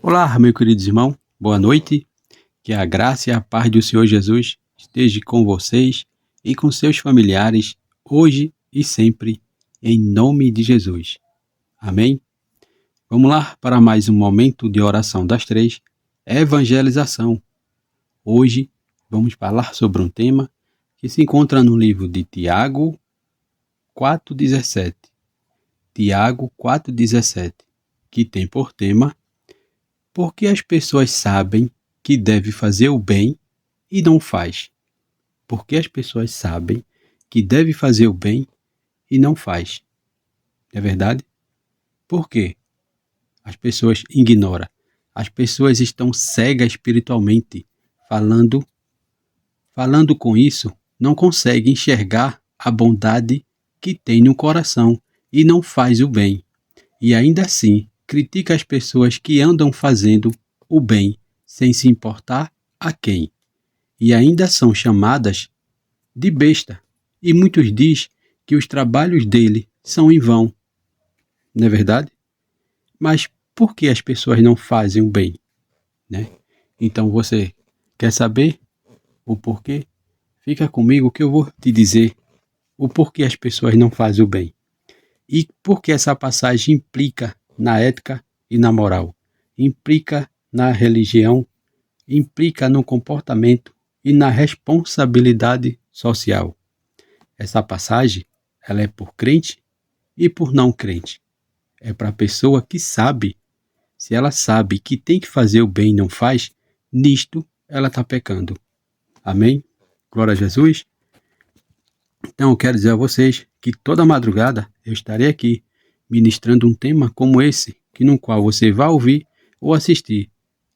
Olá, meu querido irmão, boa noite, que a graça e a paz do Senhor Jesus esteja com vocês e com seus familiares, hoje e sempre, em nome de Jesus. Amém? Vamos lá para mais um momento de oração das três, evangelização. Hoje vamos falar sobre um tema que se encontra no livro de Tiago 4,17. Tiago 4,17, que tem por tema: porque as pessoas sabem que deve fazer o bem e não faz. Porque as pessoas sabem que deve fazer o bem e não faz. É verdade? Por quê? As pessoas ignoram. As pessoas estão cegas espiritualmente. Falando com isso, não conseguem enxergar a bondade que tem no coração e não faz o bem. E ainda assim, critica as pessoas que andam fazendo o bem sem se importar a quem. E ainda são chamadas de besta. E muitos dizem que os trabalhos dele são em vão. Não é verdade? Mas por que as pessoas não fazem o bem? Né? Então você quer saber o porquê? Fica comigo que eu vou te dizer o porquê as pessoas não fazem o bem. E por que essa passagem implica na ética e na moral, implica na religião, implica no comportamento e na responsabilidade social. Essa passagem, ela é por crente e por não crente. É para a pessoa que sabe. Se ela sabe que tem que fazer o bem e não faz, nisto ela está pecando. Amém? Glória a Jesus. Então eu quero dizer a vocês que toda madrugada eu estarei aqui ministrando um tema como esse, no qual você vai ouvir ou assistir.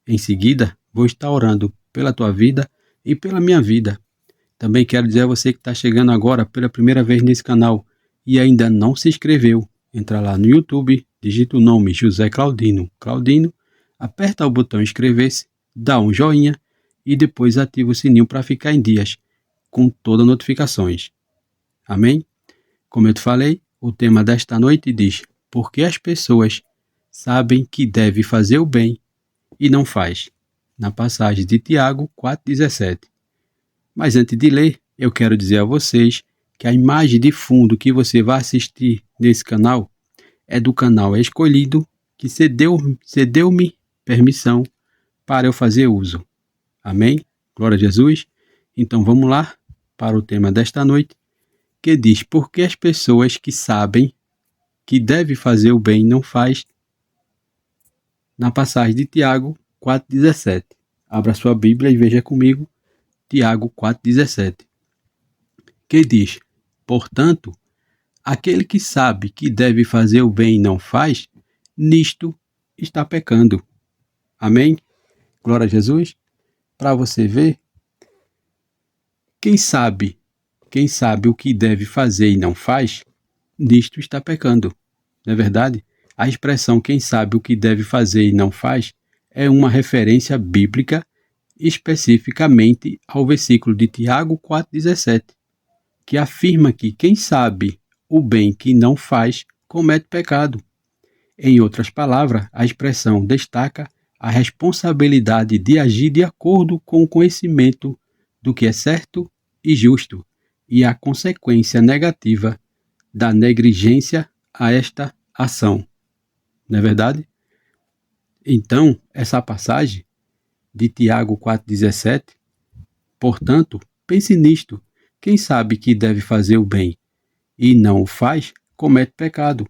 Em seguida, vou estar orando pela tua vida e pela minha vida. Também quero dizer a você que está chegando agora pela primeira vez nesse canal e ainda não se inscreveu. Entra lá no YouTube, digita o nome José Claudino, aperta o botão inscrever-se, dá um joinha e depois ativa o sininho para ficar em dias com todas as notificações. Amém? Como eu te falei, o tema desta noite diz: porque as pessoas sabem que deve fazer o bem e não faz, na passagem de Tiago 4,17. Mas antes de ler, eu quero dizer a vocês que a imagem de fundo que você vai assistir nesse canal é do canal escolhido que cedeu-me permissão para eu fazer uso. Amém? Glória a Jesus. Então vamos lá para o tema desta noite, que diz: porque as pessoas que sabem que deve fazer o bem não faz, na passagem de Tiago 4,17. Abra sua Bíblia e veja comigo Tiago 4,17, que diz: portanto, aquele que sabe que deve fazer o bem e não faz, nisto está pecando. Amém? Glória a Jesus. Para você ver, quem sabe o que deve fazer e não faz, nisto está pecando. Não é verdade? A expressão quem sabe o que deve fazer e não faz é uma referência bíblica especificamente ao versículo de Tiago 4,17, que afirma que quem sabe o bem que não faz comete pecado. Em outras palavras, a expressão destaca a responsabilidade de agir de acordo com o conhecimento do que é certo e justo e a consequência negativa da negligência a esta ação. Não é verdade? Então, essa passagem de Tiago 4,17, portanto, pense nisto: quem sabe que deve fazer o bem e não o faz, comete pecado.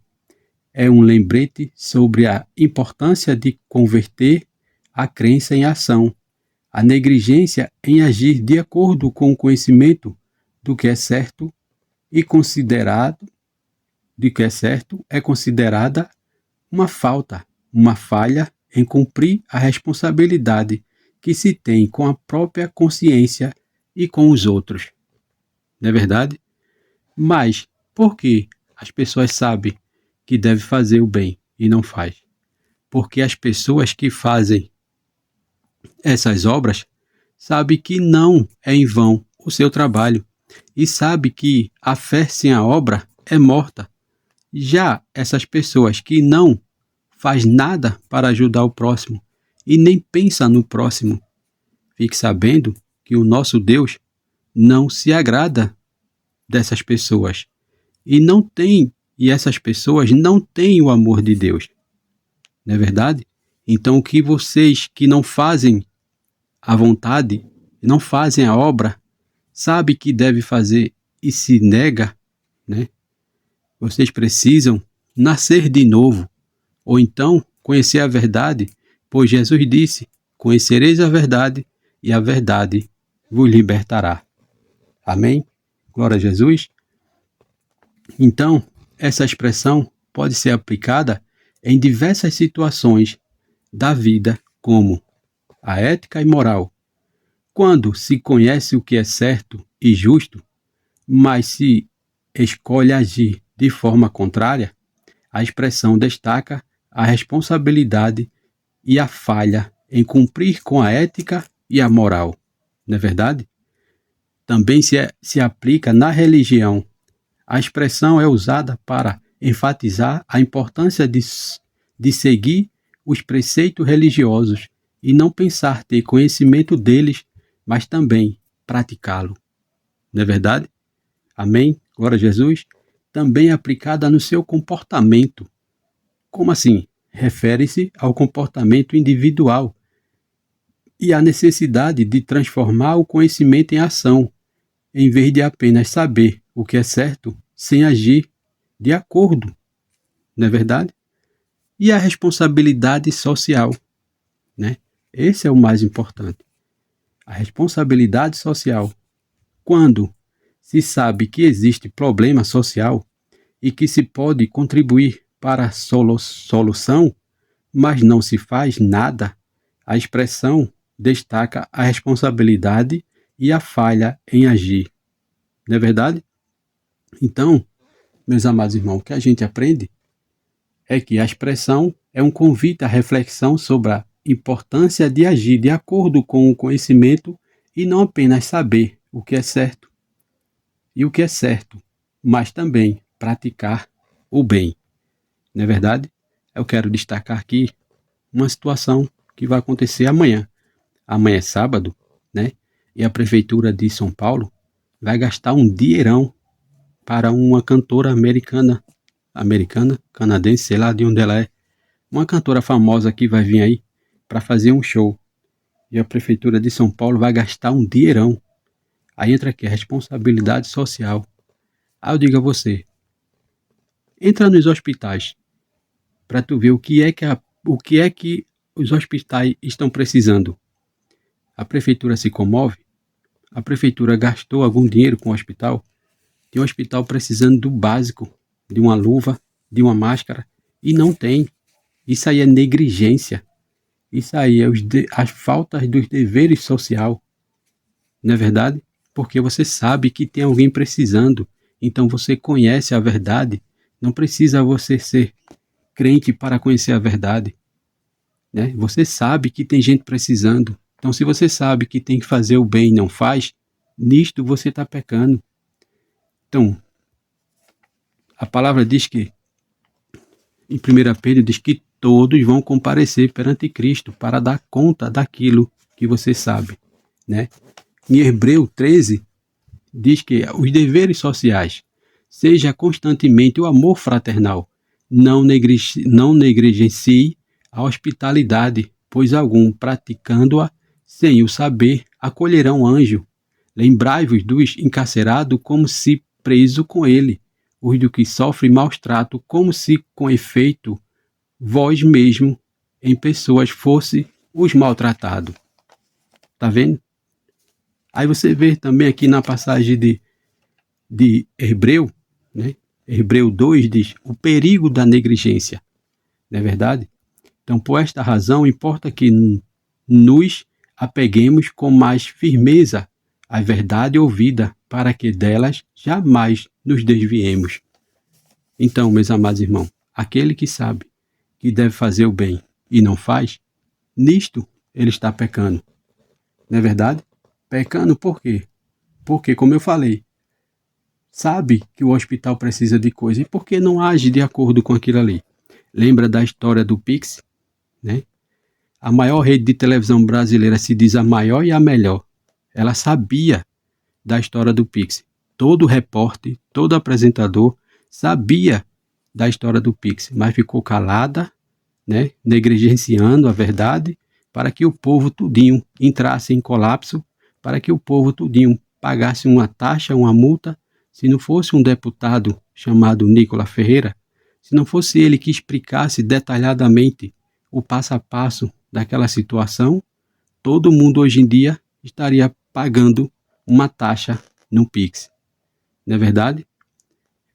É um lembrete sobre a importância de converter a crença em ação, a negligência em agir de acordo com o conhecimento do que é certo e considerado de que é certo é considerada uma falta, uma falha em cumprir a responsabilidade que se tem com a própria consciência e com os outros. Não é verdade? Mas por que as pessoas sabem que deve fazer o bem e não faz? Porque as pessoas que fazem essas obras sabem que não é em vão o seu trabalho e sabem que a fé sem a obra é morta. Já essas pessoas que não faz nada para ajudar o próximo e nem pensa no próximo. Fique sabendo que o nosso Deus não se agrada dessas pessoas e essas pessoas não têm o amor de Deus. Não é verdade? Então, o que vocês que não fazem a vontade, não fazem a obra, sabe que deve fazer e se nega, né? Vocês precisam nascer de novo, ou então conhecer a verdade, pois Jesus disse: conhecereis a verdade e a verdade vos libertará. Amém? Glória a Jesus. Então, essa expressão pode ser aplicada em diversas situações da vida, como a ética e moral. Quando se conhece o que é certo e justo, mas se escolhe agir de forma contrária, a expressão destaca a responsabilidade e a falha em cumprir com a ética e a moral. Não é verdade? Também se aplica na religião. A expressão é usada para enfatizar a importância de seguir os preceitos religiosos e não pensar ter conhecimento deles, mas também praticá-lo. Não é verdade? Amém? Glória a Jesus. Também aplicada no seu comportamento. Como assim? Refere-se ao comportamento individual e à necessidade de transformar o conhecimento em ação, em vez de apenas saber o que é certo sem agir de acordo. Não é verdade? E a responsabilidade social, né? Esse é o mais importante. A responsabilidade social. Quando se sabe que existe problema social e que se pode contribuir para a solução, mas não se faz nada, a expressão destaca a responsabilidade e a falha em agir. Não é verdade? Então, meus amados irmãos, o que a gente aprende é que a expressão é um convite à reflexão sobre a importância de agir de acordo com o conhecimento e não apenas saber o que é certo e o que é certo, mas também praticar o bem. Não é verdade? Eu quero destacar aqui uma situação que vai acontecer amanhã. Amanhã é sábado, né? E a Prefeitura de São Paulo vai gastar um dinheirão para uma cantora canadense, sei lá de onde ela é. Uma cantora famosa que vai vir aí para fazer um show. E a Prefeitura de São Paulo vai gastar um dinheirão. Aí entra aqui a responsabilidade social. Aí eu digo a você, entra nos hospitais para tu ver o que é que os hospitais estão precisando. A prefeitura se comove? A prefeitura gastou algum dinheiro com o hospital? Tem um hospital precisando do básico, de uma luva, de uma máscara, e não tem. Isso aí é negligência. Isso aí é as faltas dos deveres social. Não é verdade? Porque você sabe que tem alguém precisando. Então você conhece a verdade. Não precisa você ser crente para conhecer a verdade. Né? Você sabe que tem gente precisando. Então, se você sabe que tem que fazer o bem e não faz, nisto você está pecando. Então, a palavra diz que, em 1 Pedro, diz que todos vão comparecer perante Cristo para dar conta daquilo que você sabe. Né? Em Hebreu 13, diz que os deveres sociais, seja constantemente o amor fraternal, não negligencie a hospitalidade, pois algum praticando-a sem o saber acolherão anjo. Lembrai-vos dos encarcerados como se preso com ele, os do que sofre maus trato como se com efeito vós mesmo em pessoas fosse os maltratados. Tá vendo? Aí você vê também aqui na passagem de Hebreu, né? Hebreu 2 diz o perigo da negligência. Não é verdade? Então, por esta razão, importa que nos apeguemos com mais firmeza à verdade ouvida, para que delas jamais nos desviemos. Então, meus amados irmãos, aquele que sabe que deve fazer o bem e não faz, nisto ele está pecando. Não é verdade? Pecando por quê? Porque, como eu falei, sabe que o hospital precisa de coisa e por que não age de acordo com aquilo ali? Lembra da história do Pix, né? A maior rede de televisão brasileira se diz a maior e a melhor. Ela sabia da história do Pix. Todo repórter, todo apresentador sabia da história do Pix, mas ficou calada, né, negligenciando a verdade, para que o povo tudinho entrasse em colapso, para que o povo tudinho pagasse uma taxa, uma multa. Se não fosse um deputado chamado Nicolas Ferreira, se não fosse ele que explicasse detalhadamente o passo a passo daquela situação, todo mundo hoje em dia estaria pagando uma taxa no Pix. Não é verdade?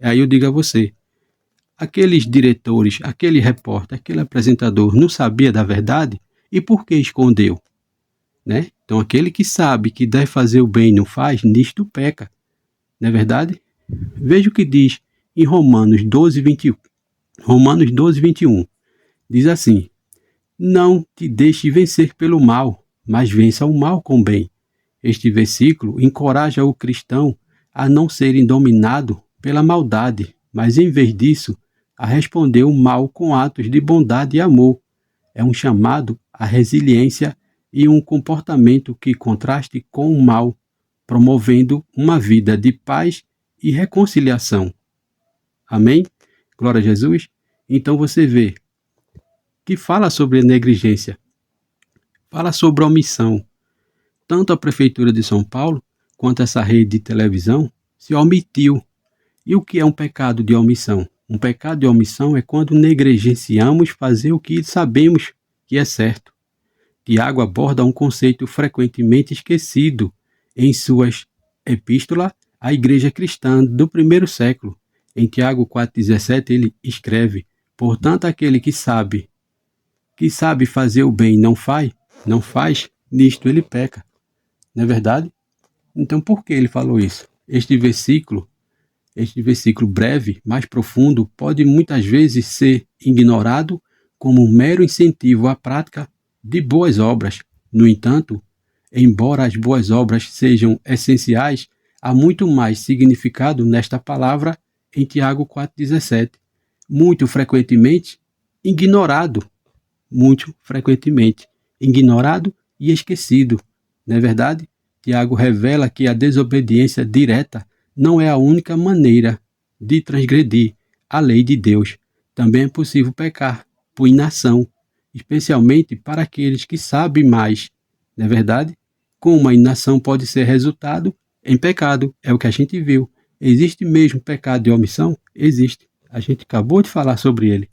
Aí eu digo a você, aqueles diretores, aquele repórter, aquele apresentador não sabia da verdade e por que escondeu? Né? Então aquele que sabe que deve fazer o bem e não faz, nisto peca. Não é verdade? Veja o que diz em Romanos 12, 21. Romanos 12, 21. Diz assim: não te deixe vencer pelo mal, mas vença o mal com o bem. Este versículo encoraja o cristão a não serem dominado pela maldade, mas em vez disso, a responder o mal com atos de bondade e amor. É um chamado à resiliência e um comportamento que contraste com o mal, promovendo uma vida de paz e reconciliação. Amém? Glória a Jesus. Então você vê que fala sobre negligência, fala sobre omissão. Tanto a Prefeitura de São Paulo quanto essa rede de televisão se omitiu. E o que é um pecado de omissão? Um pecado de omissão é quando negligenciamos fazer o que sabemos que é certo. Tiago aborda um conceito frequentemente esquecido em suas epístolas à igreja cristã do primeiro século. Em Tiago 4,17 ele escreve: portanto, aquele que sabe fazer o bem e não faz, nisto ele peca. Não é verdade? Então por que ele falou isso? Este versículo breve, mais profundo, pode muitas vezes ser ignorado como um mero incentivo à prática de boas obras. No entanto, embora as boas obras sejam essenciais, há muito mais significado nesta palavra em Tiago 4,17. Muito frequentemente ignorado e esquecido. Não é verdade? Tiago revela que a desobediência direta não é a única maneira de transgredir a lei de Deus. Também é possível pecar por inação, especialmente para aqueles que sabem mais. Não é verdade? Como a inação pode ser resultado em pecado, é o que a gente viu. Existe mesmo pecado de omissão? Existe. A gente acabou de falar sobre ele.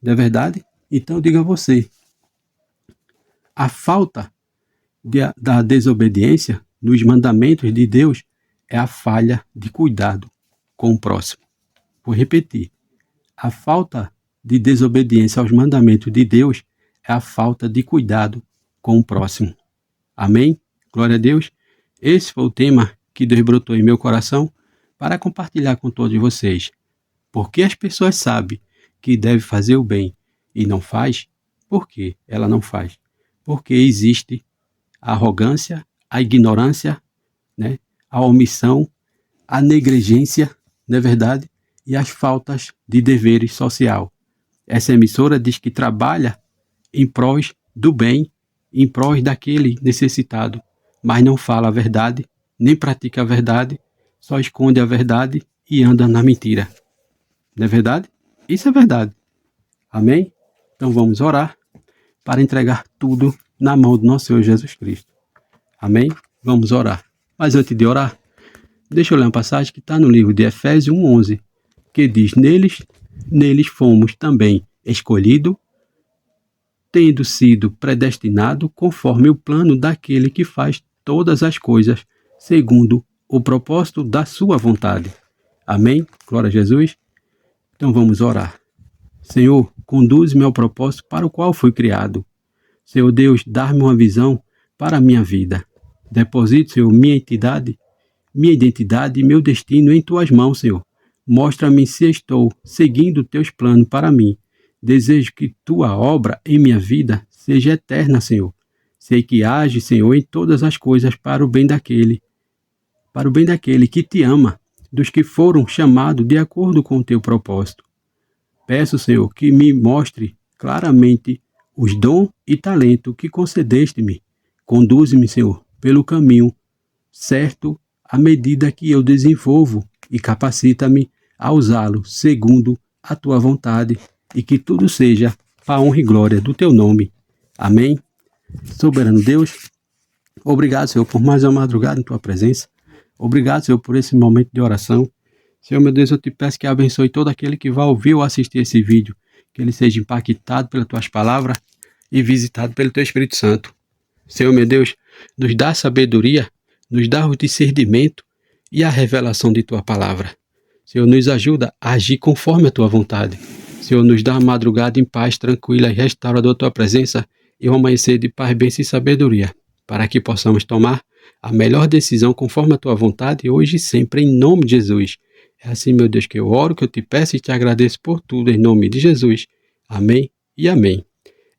Não é verdade? Então diga a você, a falta da desobediência nos mandamentos de Deus é a falha de cuidado com o próximo. Vou repetir. A falta de desobediência aos mandamentos de Deus é a falta de cuidado com o próximo. Amém? Glória a Deus. Esse foi o tema que Deus brotou em meu coração para compartilhar com todos vocês. Porque as pessoas sabem que deve fazer o bem e não faz? Por que ela não faz? Porque existe a arrogância, a ignorância, né? A omissão, a negligência, não é verdade? E as faltas de deveres social. Essa emissora diz que trabalha em prós do bem, em prós daquele necessitado, mas não fala a verdade, nem pratica a verdade, só esconde a verdade e anda na mentira. Não é verdade? Isso é verdade. Amém? Então vamos orar para entregar tudo na mão do nosso Senhor Jesus Cristo. Amém? Vamos orar. Mas antes de orar, deixa eu ler uma passagem que está no livro de Efésios 1:11, que diz: neles fomos também escolhidos, tendo sido predestinados conforme o plano daquele que faz todas as coisas segundo o propósito da sua vontade. Amém? Glória a Jesus. Então vamos orar. Senhor, conduz-me ao propósito para o qual fui criado. Senhor Deus, dá-me uma visão para a minha vida. Deposito, Senhor, minha identidade e meu destino em Tuas mãos, Senhor. Mostra-me se estou seguindo Teus planos para mim. Desejo que Tua obra em minha vida seja eterna, Senhor. Sei que age, Senhor, em todas as coisas para o bem daquele que Te ama, dos que foram chamados de acordo com o Teu propósito. Peço, Senhor, que me mostre claramente os dons e talento que concedeste-me. Conduze-me, Senhor, pelo caminho certo à medida que eu desenvolvo e capacita-me a usá-lo segundo a tua vontade e que tudo seja para a honra e glória do teu nome. Amém. Soberano Deus, obrigado, Senhor, por mais uma madrugada em tua presença. Obrigado, Senhor, por esse momento de oração. Senhor, meu Deus, eu te peço que abençoe todo aquele que vai ouvir ou assistir esse vídeo, que ele seja impactado pelas tuas palavras e visitado pelo teu Espírito Santo. Senhor, meu Deus, nos dá sabedoria, nos dá o discernimento e a revelação de tua palavra. Senhor, nos ajuda a agir conforme a tua vontade. Senhor, nos dá uma madrugada em paz, tranquila e restauradora a tua presença e um amanhecer de paz, bênção e sabedoria, para que possamos tomar a melhor decisão conforme a tua vontade, hoje e sempre, em nome de Jesus. É assim, meu Deus, que eu oro, que eu te peço e te agradeço por tudo, em nome de Jesus. Amém e amém.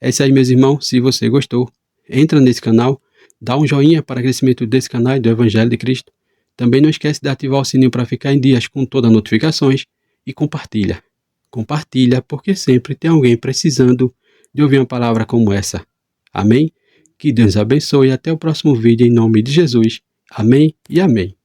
É isso aí, meus irmãos. Se você gostou, entra nesse canal, dá um joinha para o crescimento desse canal e do Evangelho de Cristo. Também não esquece de ativar o sininho para ficar em dias com todas as notificações e compartilha. Compartilha, porque sempre tem alguém precisando de ouvir uma palavra como essa. Amém? Que Deus abençoe e até o próximo vídeo em nome de Jesus. Amém e amém.